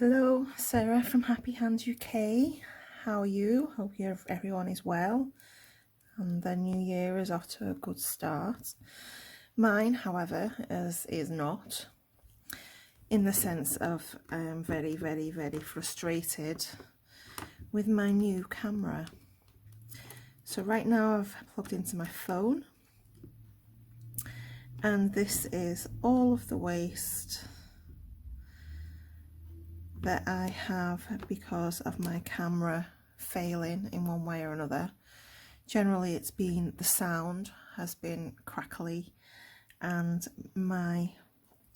Hello, Sarah from Happy Hands UK. How are you? Hope everyone is well and the new year is off to a good start. Mine, however, is not, in the sense of I am very, very, very frustrated with my new camera. So right now I've plugged into my phone and this is all of the waste that I have because of my camera failing in one way or another. Generally it's been the sound has been crackly and my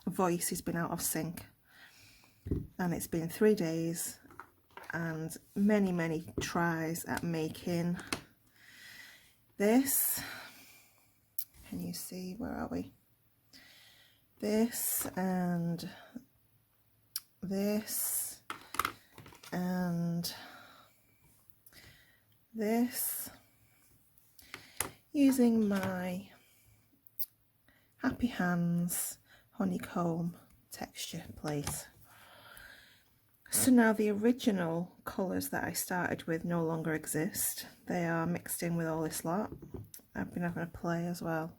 voice has been out of sync, and it's been 3 days and many tries at making this. Can you see, where are we? This and this and this using my Happy Hands Honeycomb texture plate. So now the original colours that I started with no longer exist. They are mixed in with all this lot. I've been having a play as well,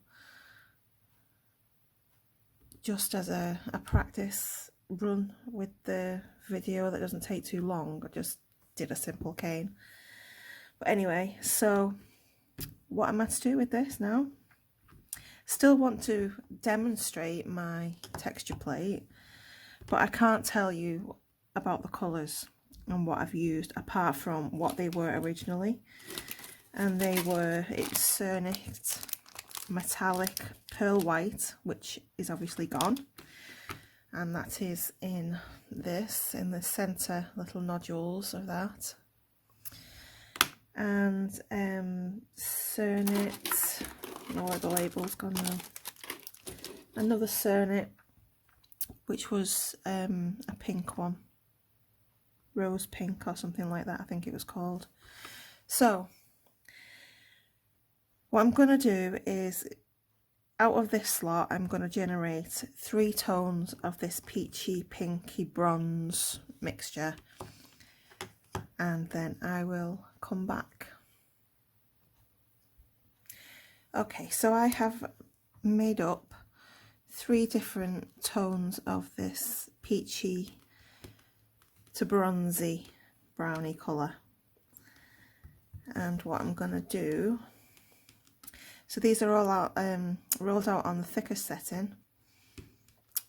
just as a practice run with the video that doesn't take too long. I just did a simple cane. But anyway, so what am I to do with this now? Still want to demonstrate my texture plate, but I can't tell you about the colours and what I've used apart from what they were originally. And they were, it's Cernit metallic pearl white, which is obviously gone, and that is in this, in the centre little nodules of that. And Cernit, all of the labels gone now. Another Cernit, which was a pink one, rose pink or something like that, I think it was called. So what I'm going to do is, out of this slot, I'm going to generate 3 tones of this peachy, pinky, bronze mixture, and then I will come back. Okay, so I have made up 3 different tones of this peachy to bronzy brownie colour. And what I'm going to do, so these are all out, rolled out on the thicker setting.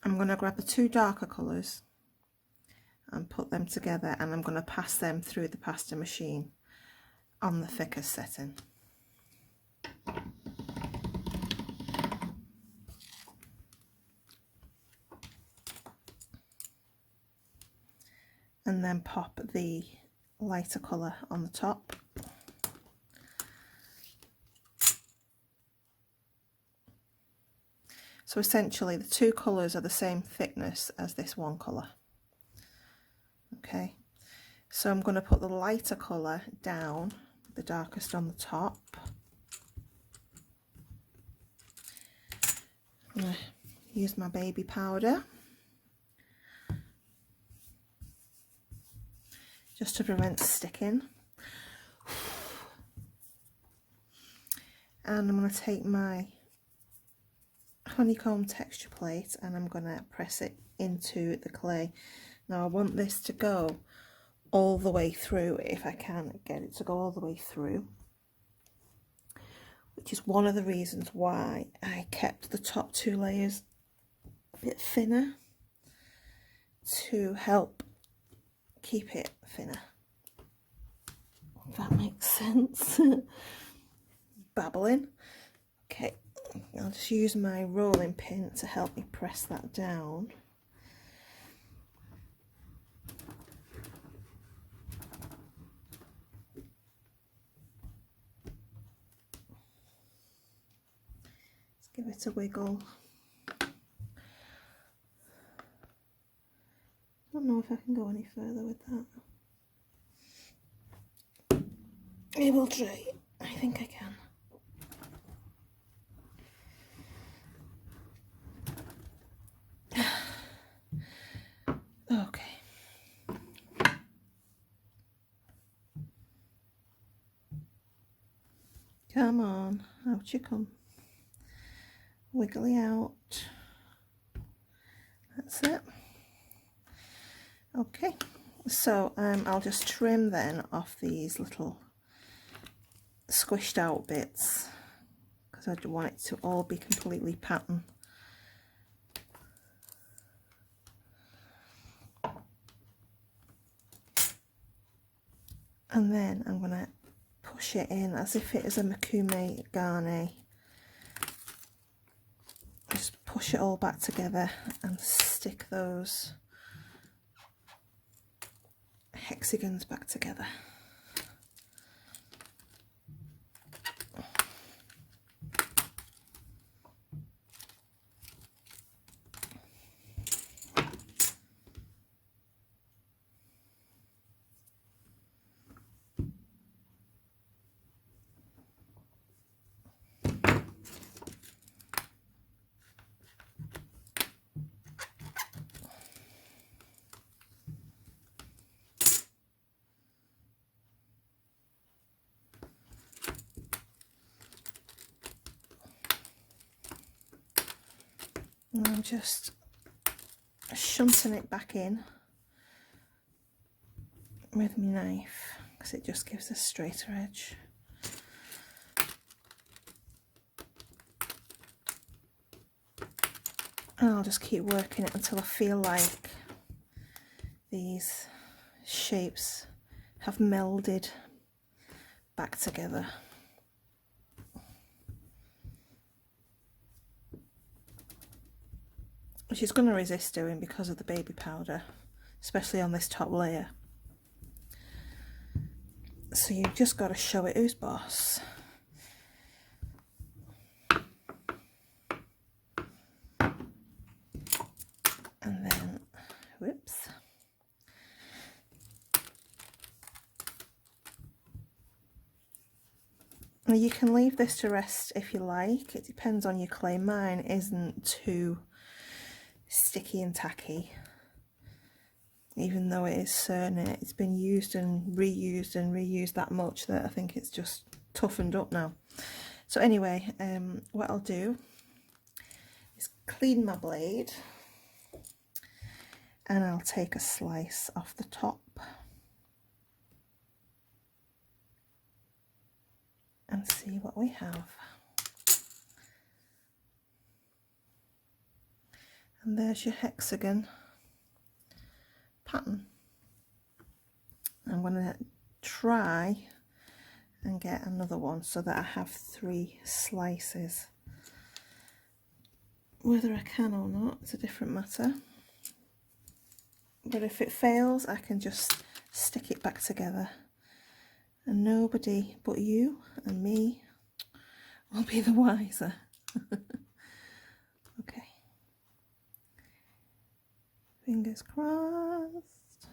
I'm going to grab the 2 darker colours and put them together, and I'm going to pass them through the pasta machine on the thicker setting. And then pop the lighter colour on the top. So essentially the 2 colours are the same thickness as this one colour. Okay, so I'm going to put the lighter colour down, the darkest on the top. I'm going to use my baby powder just to prevent sticking. And I'm going to take my honeycomb texture plate and I'm going to press it into the clay. Now I want this to go all the way through, if I can get it to go all the way through, which is one of the reasons why I kept the top 2 layers a bit thinner, to help keep it thinner, if that makes sense. Babbling. Okay, I'll just use my rolling pin to help me press that down. Let's give it a wiggle. I don't know if I can go any further with that. I will try. I think I can. Okay. Come on, out you come. Wiggly out. That's it. Okay, so I'll just trim then off these little squished out bits because I don't want it to all be completely pattern. And then I'm going to push it in as if it is a makume garnet. Just push it all back together and stick those hexagons back together. And I'm just shunting it back in with my knife because it just gives a straighter edge. And I'll just keep working it until I feel like these shapes have melded back together. Which is going to resist doing because of the baby powder, especially on this top layer. So you've just got to show it who's boss. And then, whoops. Now you can leave this to rest if you like. It depends on your clay. Mine isn't too sticky and tacky, even though it is Cernit. It's been used and reused that much that I think it's just toughened up now. So anyway, what I'll do is clean my blade and I'll take a slice off the top and see what we have. And there's your hexagon pattern. I'm going to try and get another one so that I have 3 slices. Whether I can or not is a different matter. But if it fails, I can just stick it back together. And nobody but you and me will be the wiser. Okay. Fingers crossed.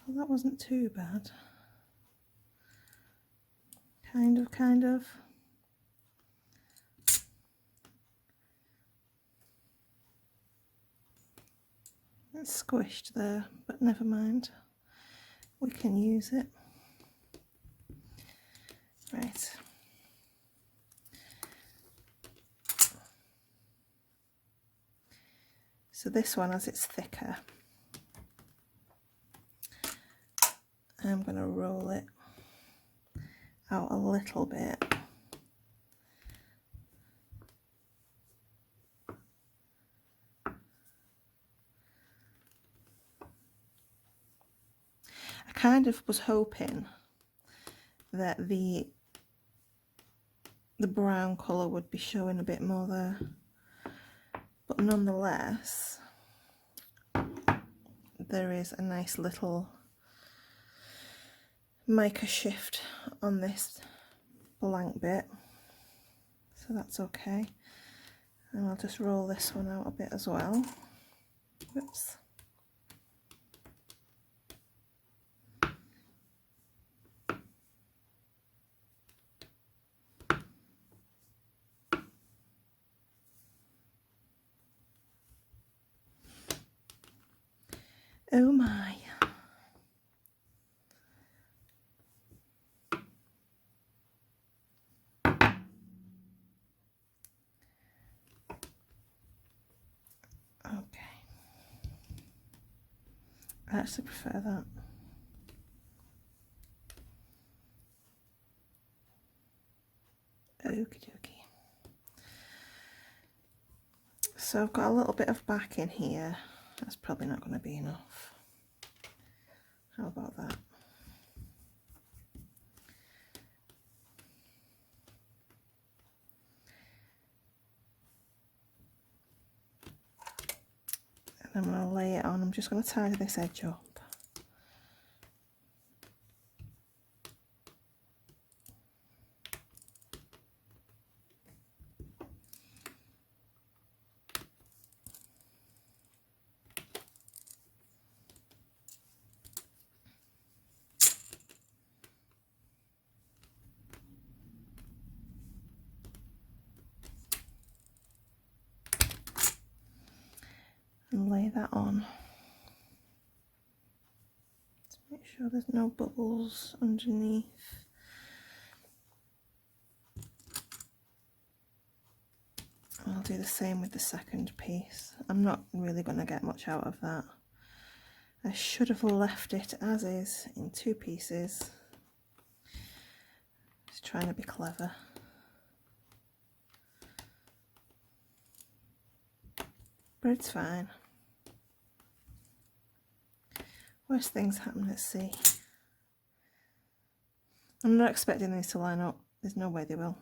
Well, that wasn't too bad. Kind of. It's squished there, but never mind. We can use it. Right. So this one, as it's thicker, I'm going to roll it out a little bit. I kind of was hoping that the brown colour would be showing a bit more there, but nonetheless there is a nice little mica shift on this blank bit, so that's okay. And I'll just roll this one out a bit as well. Whoops. Oh my. I actually prefer that. Okie dokie. So I've got a little bit of back in here. That's probably not going to be enough. How about that? And I'm going to lay it on. I'm just going to tidy this edge up. And lay that on. To make sure there's no bubbles underneath. I'll do the same with the second piece. I'm not really going to get much out of that. I should have left it as is in 2 pieces. Just trying to be clever. But it's fine. Worst things happen, let's see. I'm not expecting these to line up. There's no way they will.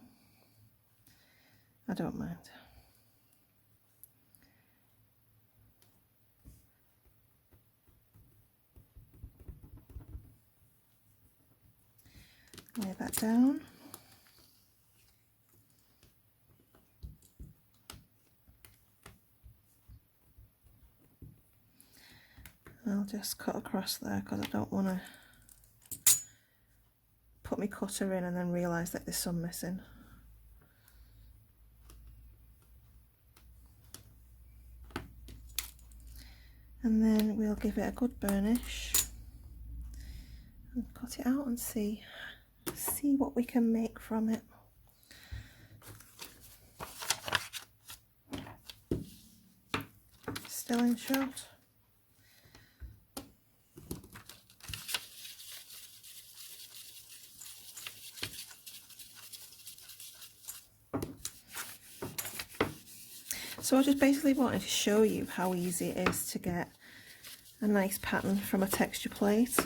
I don't mind. Lay that down. I'll just cut across there because I don't want to put my cutter in and then realise that there's some missing. And then we'll give it a good burnish and cut it out and see what we can make from it. Still in shot. So I just basically wanted to show you how easy it is to get a nice pattern from a texture plate.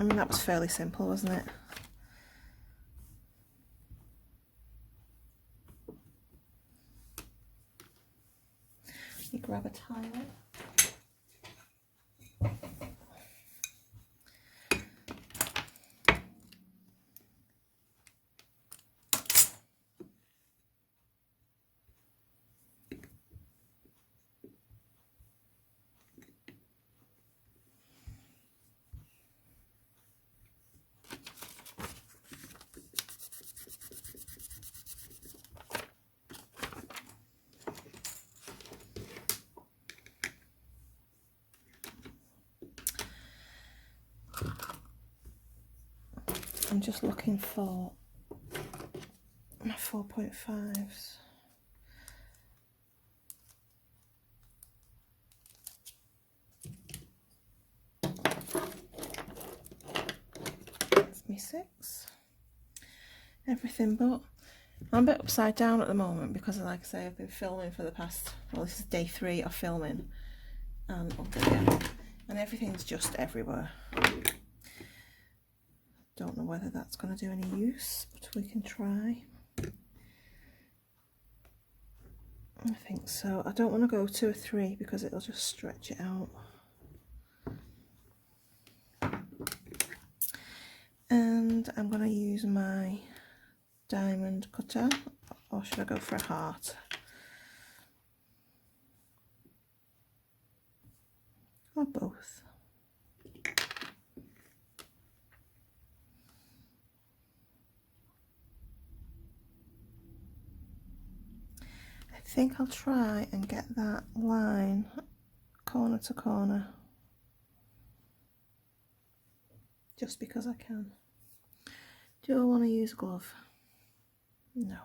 I mean, that was fairly simple, wasn't it? You grab a tile. I'm just looking for my 4.5s. That's me 6. Everything but. I'm a bit upside down at the moment because, like I say, I've been filming for the past, well, this is day 3 of filming, and everything's just everywhere. Don't know whether that's going to do any use, but we can try. I think so. I don't want to go to a 3 because it'll just stretch it out. And I'm going to use my diamond cutter, or should I go for a heart? Or both. I think I'll try and get that line corner to corner, just because I can. Do I want to use a glove? No.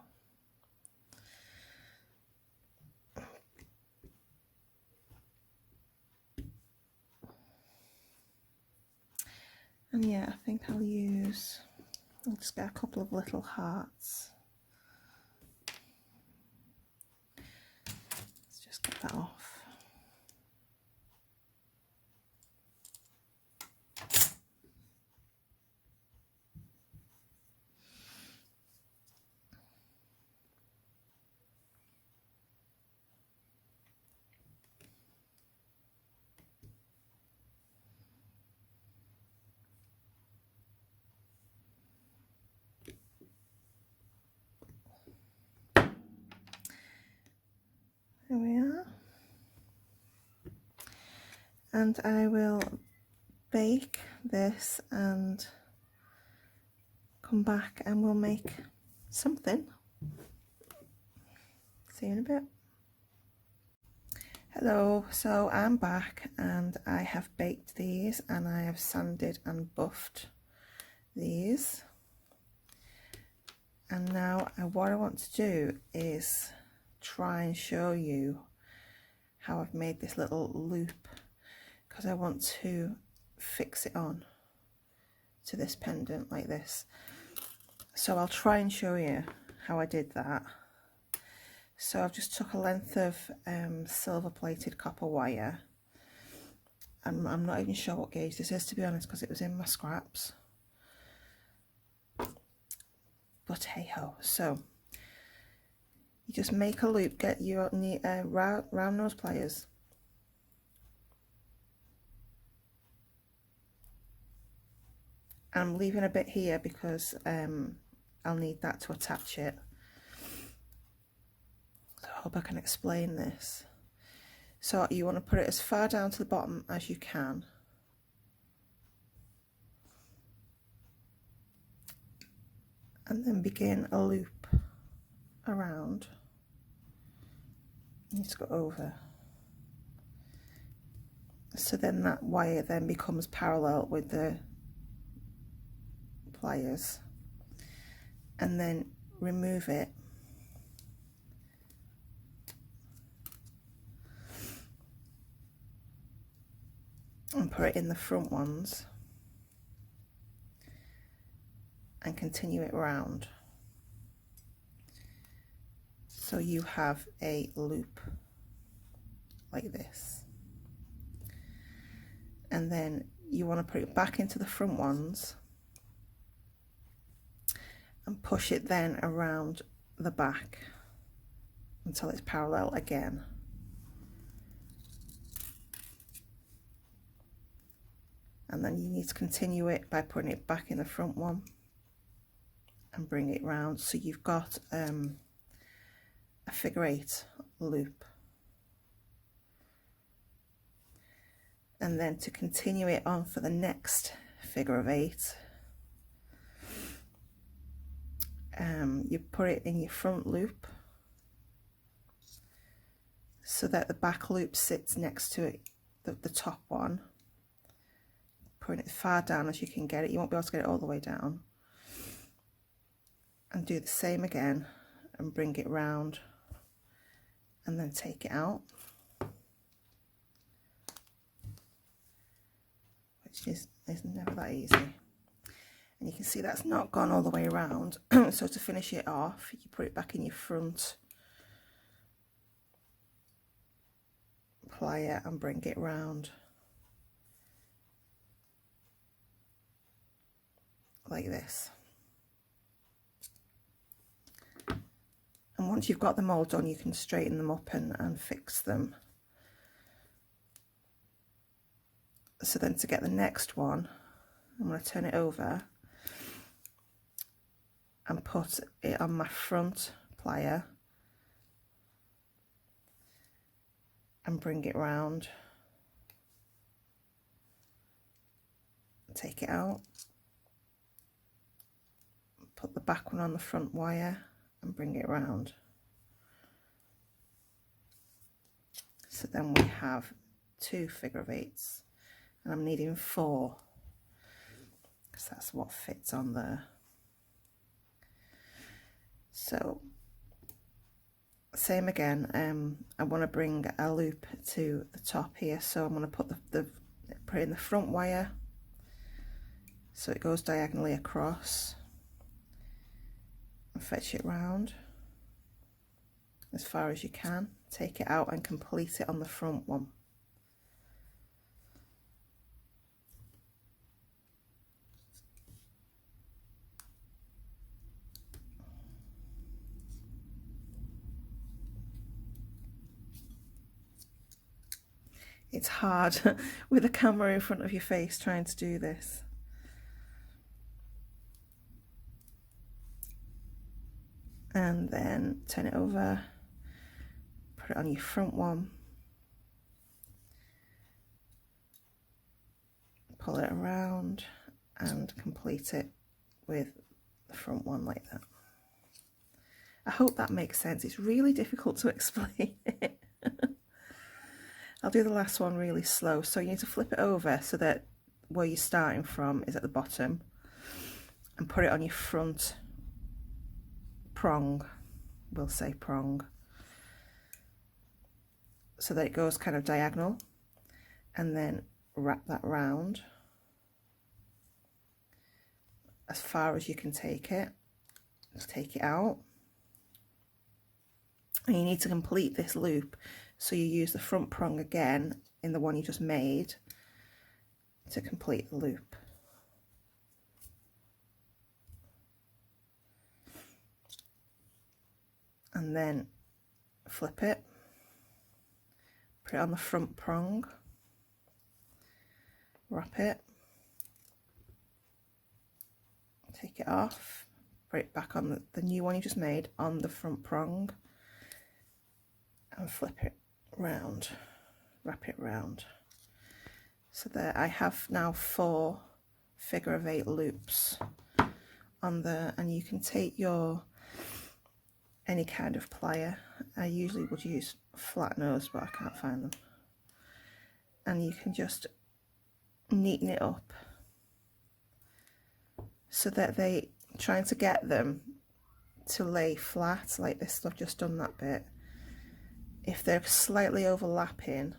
And yeah, I think I'll just get a couple of little hearts. Let's just get that off. There we are. And I will bake this and come back and we'll make something. See you in a bit. Hello, so I'm back and I have baked these and I have sanded and buffed these. And now what I want to do is try and show you how I've made this little loop, because I want to fix it on to this pendant like this. So I'll try and show you how I did that. So I've just took a length of silver plated copper wire. I'm not even sure what gauge this is, to be honest, because it was in my scraps. But hey ho. So you just make a loop, get your round nose pliers. I'm leaving a bit here because I'll need that to attach it. So I hope I can explain this. So you want to put it as far down to the bottom as you can. And then begin a loop around. You need to go over. So then that wire then becomes parallel with the pliers. And then remove it. And put it in the front ones. And continue it round. So you have a loop like this. And then you want to put it back into the front ones and push it then around the back until it's parallel again. And then you need to continue it by putting it back in the front one and bring it round, so you've got a figure 8 loop. And then to continue it on for the next figure of 8, you put it in your front loop so that the back loop sits next to it, the top one. Putting it as far down as you can get it. You won't be able to get it all the way down. And do the same again and bring it round and then take it out, which is never that easy. And you can see that's not gone all the way around. So to finish it off, you put it back in your front plier and bring it round like this. And once you've got them all done, you can straighten them up and fix them. So then to get the next one, I'm going to turn it over and put it on my front plier and bring it round. Take it out. Put the back one on the front wire and bring it round. So then we have 2 figure of 8s, and I'm needing 4 because that's what fits on there. So same again, I want to bring a loop to the top here, so I'm going to put put it in the front wire So it goes diagonally across, and fetch it round as far as you can, take it out and complete it on the front one. It's hard with a camera in front of your face trying to do this. And then turn it over, put it on your front one, pull it around and complete it with the front one like that. I hope that makes sense. It's really difficult to explain it. I'll do the last one really slow. So you need to flip it over so that where you're starting from is at the bottom, and put it on your front prong, we'll say prong, so that it goes kind of diagonal, and then wrap that round as far as you can take it. Just take it out, and you need to complete this loop, so you use the front prong again in the one you just made to complete the loop. And then flip it, put it on the front prong, wrap it, take it off, put it back on the new one you just made on the front prong, and flip it round, wrap it round. So there I have now 4 figure of 8 loops on there, and you can take your any kind of plier. I usually would use flat nose, but I can't find them, and you can just neaten it up so that they, trying to get them to lay flat like this. I've just done that bit. If they're slightly overlapping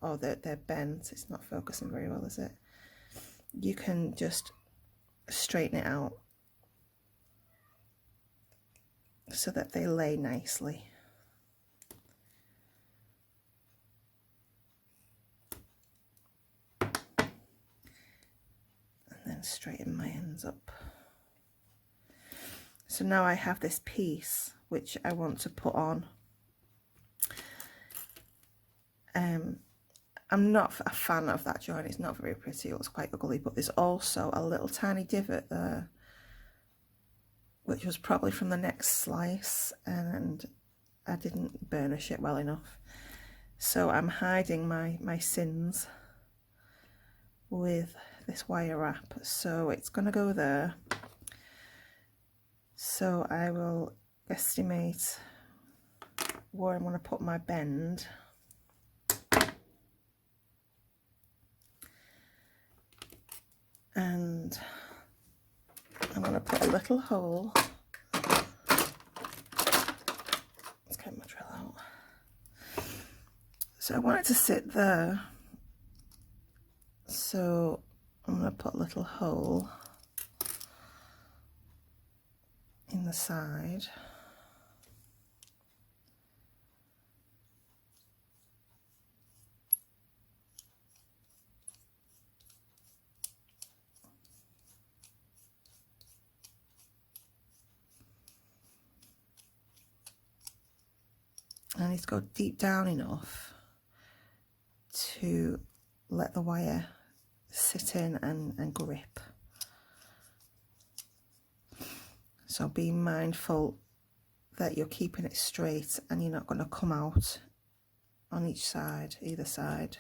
or they're bent, it's not focusing very well, is it? You can just straighten it out so that they lay nicely. And then straighten my ends up. So now I have this piece which I want to put on. I'm not a fan of that joint, it's not very pretty, it looks quite ugly, but there's also a little tiny divot there, which was probably from the next slice, and I didn't burnish it well enough. So I'm hiding my sins with this wire wrap, so it's going to go there. So I will estimate where I'm going to put my bend. And I'm going to put a little hole. Let's get my drill out. So I want it to sit there. So I'm going to put a little hole in the side. I need to go deep down enough to let the wire sit in and grip. So be mindful that you're keeping it straight and you're not going to come out on each side, either side.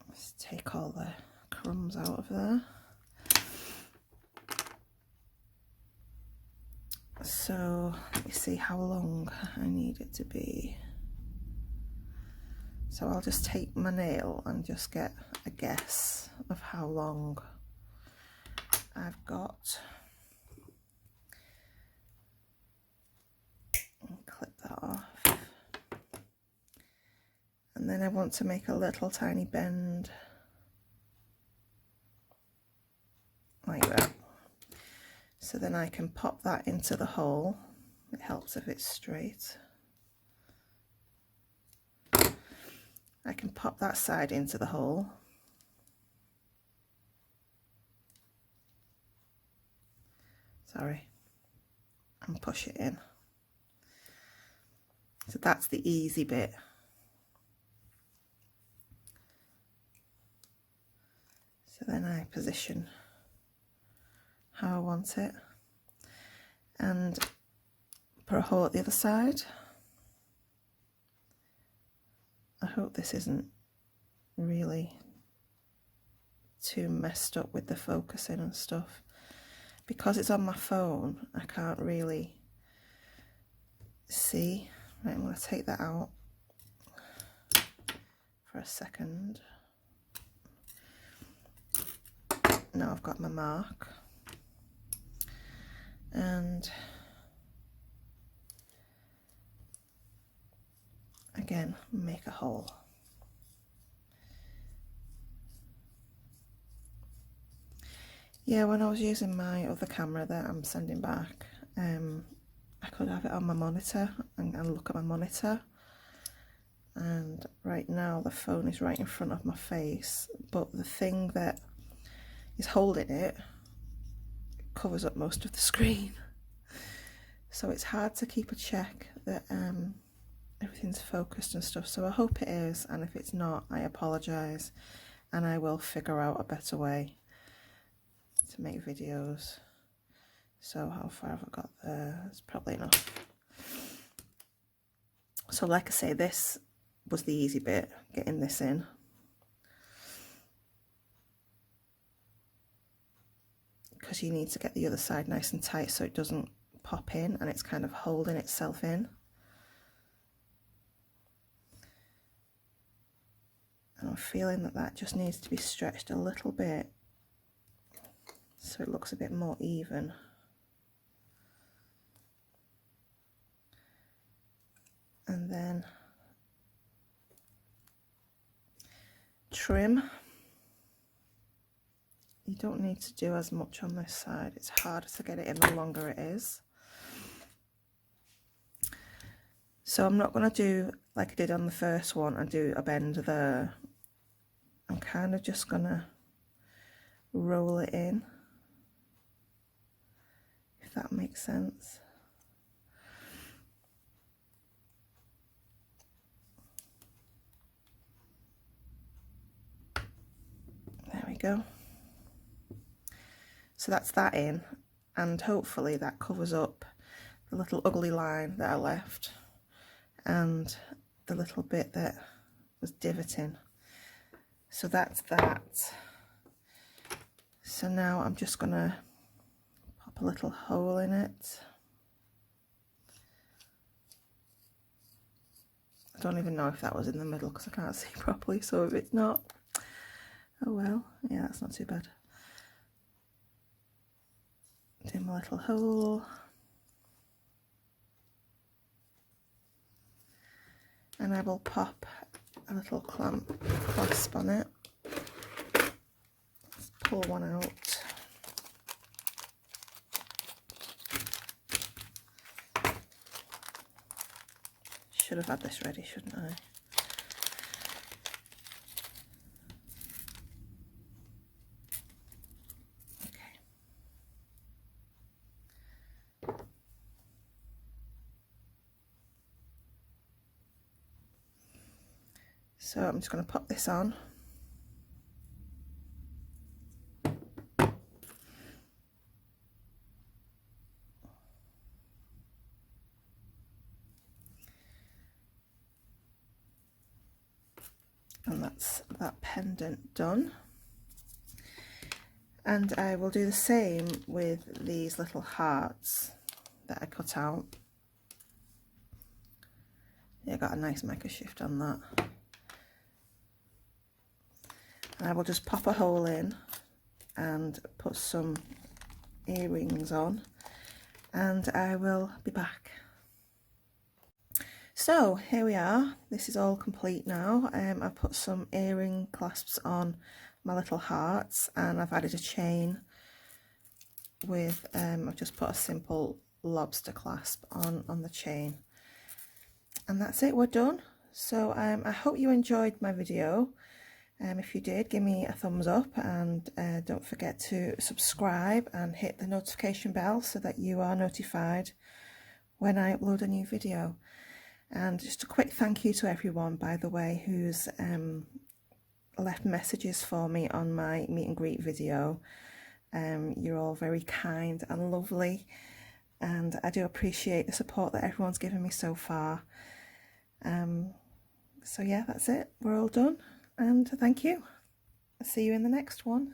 Let's take all the crumbs out of there. So let me see how long I need it to be. So I'll just take my nail and just get a guess of how long I've got. And clip that off. And then I want to make a little tiny bend like that. So then I can pop that into the hole. It helps if it's straight. I can pop that side into the hole. Sorry. And push it in. So that's the easy bit. So then I position how I want it and put a hole at the other side. I hope this isn't really too messed up with the focusing and stuff. Because it's on my phone, I can't really see. Right, I'm going to take that out for a second. Now I've got my mark. And again, make a hole. Yeah, when I was using my other camera that I'm sending back, I could have it on my monitor and look at my monitor. And right now the phone is right in front of my face, but the thing that is holding it covers up most of the screen. So it's hard to keep a check that everything's focused and stuff. So I hope it is, and if it's not, I apologise, and I will figure out a better way to make videos. So how far have I got there? It's probably enough. So like I say, this was the easy bit, getting this in. Because you need to get the other side nice and tight so it doesn't pop in and it's kind of holding itself in. And I'm feeling that that just needs to be stretched a little bit so it looks a bit more even. And then trim. You don't need to do as much on this side. It's harder to get it in the longer it is. So I'm not going to do like I did on the first one and do a bend there. I'm kind of just going to roll it in, if that makes sense. There we go. So that's that in, and hopefully that covers up the little ugly line that I left and the little bit that was divoting. So that's that. So now I'm just gonna pop a little hole in it. I don't even know if that was in the middle because I can't see properly, so if it's not, oh well, yeah, that's not too bad. Do my little hole. And I will pop a little clasp on it. Let's pull one out. Should have had this ready, shouldn't I? So I'm just going to pop this on. And that's that pendant done. And I will do the same with these little hearts that I cut out. Yeah, I got a nice mica shift on that. And I will just pop a hole in and put some earrings on, and I will be back. So here we are, this is all complete now. I put some earring clasps on my little hearts, and I've added a chain with, I've just put a simple lobster clasp on the chain. And that's it, we're done. So I hope you enjoyed my video. If you did, give me a thumbs up, and don't forget to subscribe and hit the notification bell so that you are notified when I upload a new video. And just a quick thank you to everyone, by the way, who's left messages for me on my meet and greet video. You're all very kind and lovely, and I do appreciate the support that everyone's given me so far. So yeah, that's it, we're all done, and thank you. I'll see you in the next one.